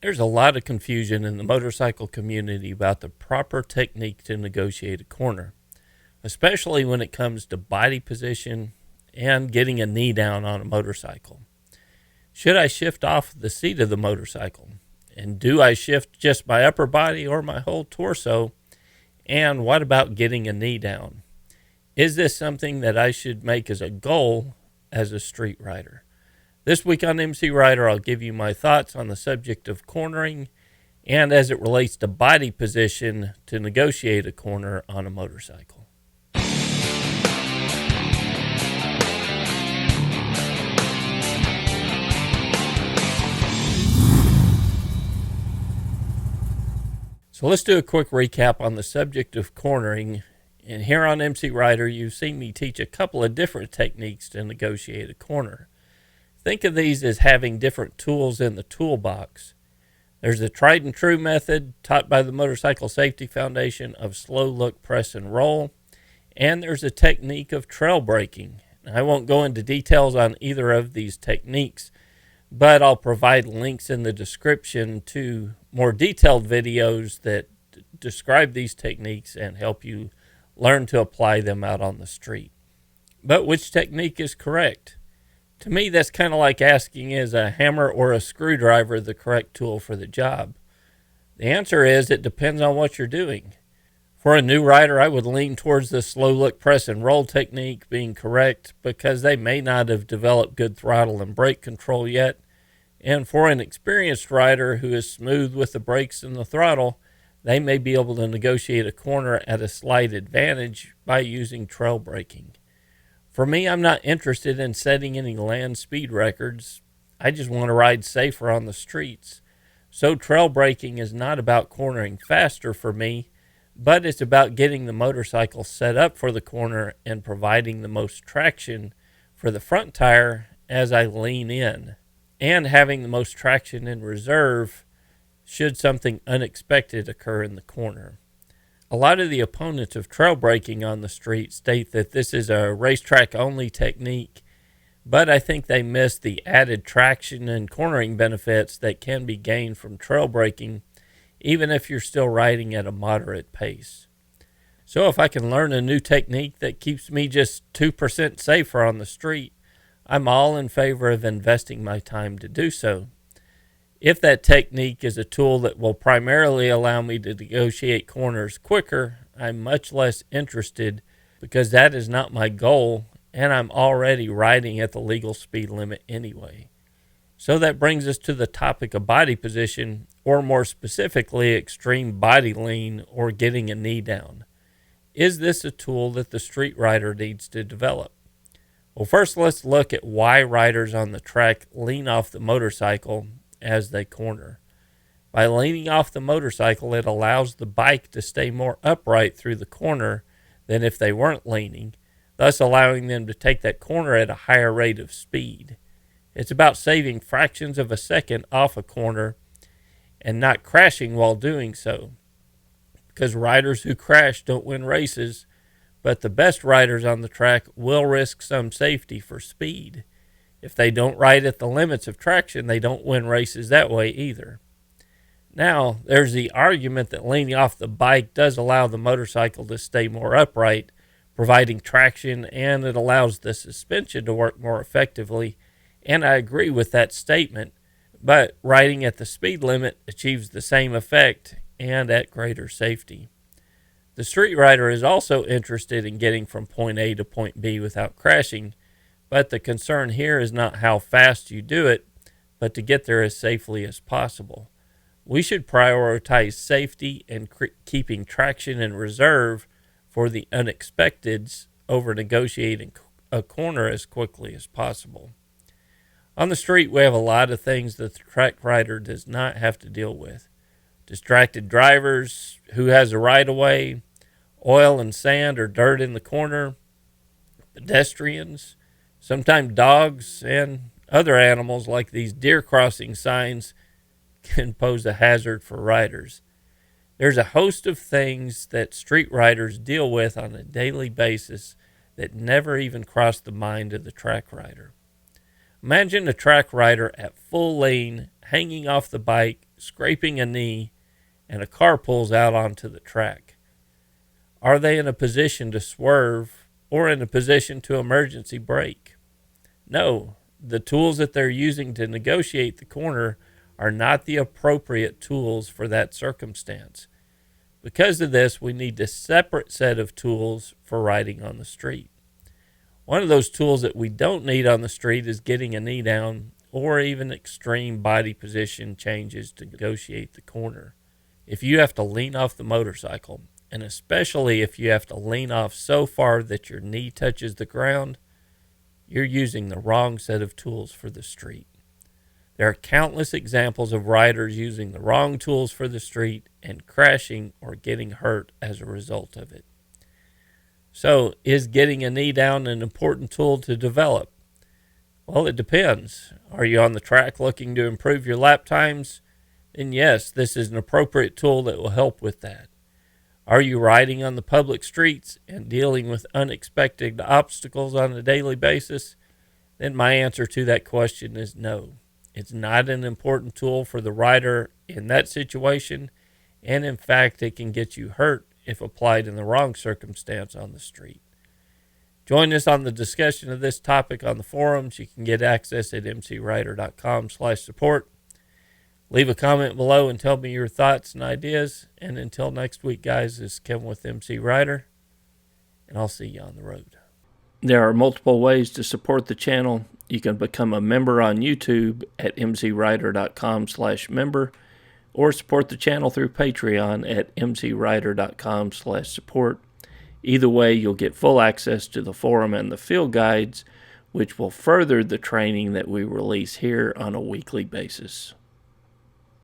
There's a lot of confusion in the motorcycle community about the proper technique to negotiate a corner, especially when it comes to body position and getting a knee down on a motorcycle. Should I shift off the seat of the motorcycle? And do I shift just my upper body or my whole torso? And what about getting a knee down? Is this something that I should make as a goal as a street rider? This week on MCrider, I'll give you my thoughts on the subject of cornering and as it relates to body position to negotiate a corner on a motorcycle. So let's do a quick recap on the subject of cornering. And here on MCrider, you've seen me teach a couple of different techniques to negotiate a corner. Think of these as having different tools in the toolbox. There's the tried and true method taught by the Motorcycle Safety Foundation of slow look, press, and roll. And there's a technique of trail braking. Now, I won't go into details on either of these techniques, but I'll provide links in the description to more detailed videos that describe these techniques and help you learn to apply them out on the street. But which technique is correct? To me, that's kind of like asking, is a hammer or a screwdriver the correct tool for the job? The answer is it depends on what you're doing. For a new rider, I would lean towards the slow look, press, and roll technique being correct because they may not have developed good throttle and brake control yet. And for an experienced rider who is smooth with the brakes and the throttle, they may be able to negotiate a corner at a slight advantage by using trail braking. For me, I'm not interested in setting any land speed records. I just want to ride safer on the streets. So trail braking is not about cornering faster for me, but it's about getting the motorcycle set up for the corner and providing the most traction for the front tire as I lean in, and having the most traction in reserve should something unexpected occur in the corner. A lot of the opponents of trail braking on the street state that this is a racetrack-only technique, but I think they miss the added traction and cornering benefits that can be gained from trail braking, even if you're still riding at a moderate pace. So if I can learn a new technique that keeps me just 2% safer on the street, I'm all in favor of investing my time to do so. If that technique is a tool that will primarily allow me to negotiate corners quicker, I'm much less interested because that is not my goal and I'm already riding at the legal speed limit anyway. So that brings us to the topic of body position, or more specifically, extreme body lean or getting a knee down. Is this a tool that the street rider needs to develop? Well, first let's look at why riders on the track lean off the motorcycle as they corner. By leaning off the motorcycle, it allows the bike to stay more upright through the corner than if they weren't leaning, thus allowing them to take that corner at a higher rate of speed. It's about saving fractions of a second off a corner and not crashing while doing so, because riders who crash don't win races, but the best riders on the track will risk some safety for speed. If they don't ride at the limits of traction, they don't win races that way either. Now, there's the argument that leaning off the bike does allow the motorcycle to stay more upright, providing traction, and it allows the suspension to work more effectively, and I agree with that statement, but riding at the speed limit achieves the same effect and at greater safety. The street rider is also interested in getting from point A to point B without crashing, but the concern here is not how fast you do it, but to get there as safely as possible. We should prioritize safety and keeping traction in reserve for the unexpecteds over negotiating a corner as quickly as possible. On the street, we have a lot of things that the track rider does not have to deal with. Distracted drivers, who has a right-of-way, oil and sand or dirt in the corner, pedestrians, sometimes dogs and other animals like these deer crossing signs can pose a hazard for riders. There's a host of things that street riders deal with on a daily basis that never even cross the mind of the track rider. Imagine a track rider at full lean, hanging off the bike, scraping a knee and a car pulls out onto the track? Are they in a position to swerve or in a position to emergency brake? No, the tools that they're using to negotiate the corner are not the appropriate tools for that circumstance. Because of this, we need a separate set of tools for riding on the street. One of those tools that we don't need on the street is getting a knee down or even extreme body position changes to negotiate the corner. If you have to lean off the motorcycle, and especially if you have to lean off so far that your knee touches the ground, you're using the wrong set of tools for the street. There are countless examples of riders using the wrong tools for the street and crashing or getting hurt as a result of it. So, is getting a knee down an important tool to develop? Well, it depends. Are you on the track looking to improve your lap times? Then yes, this is an appropriate tool that will help with that. Are you riding on the public streets and dealing with unexpected obstacles on a daily basis? Then my answer to that question is no. It's not an important tool for the rider in that situation, and in fact, it can get you hurt if applied in the wrong circumstance on the street. Join us on the discussion of this topic on the forums. You can get access at MCrider.com/support. Leave a comment below and tell me your thoughts and ideas. And until next week, guys, this is Kevin with MCrider, and I'll see you on the road. There are multiple ways to support the channel. You can become a member on YouTube at MCrider.com/member or support the channel through Patreon at MCrider.com/support. Either way, you'll get full access to the forum and the field guides, which will further the training that we release here on a weekly basis.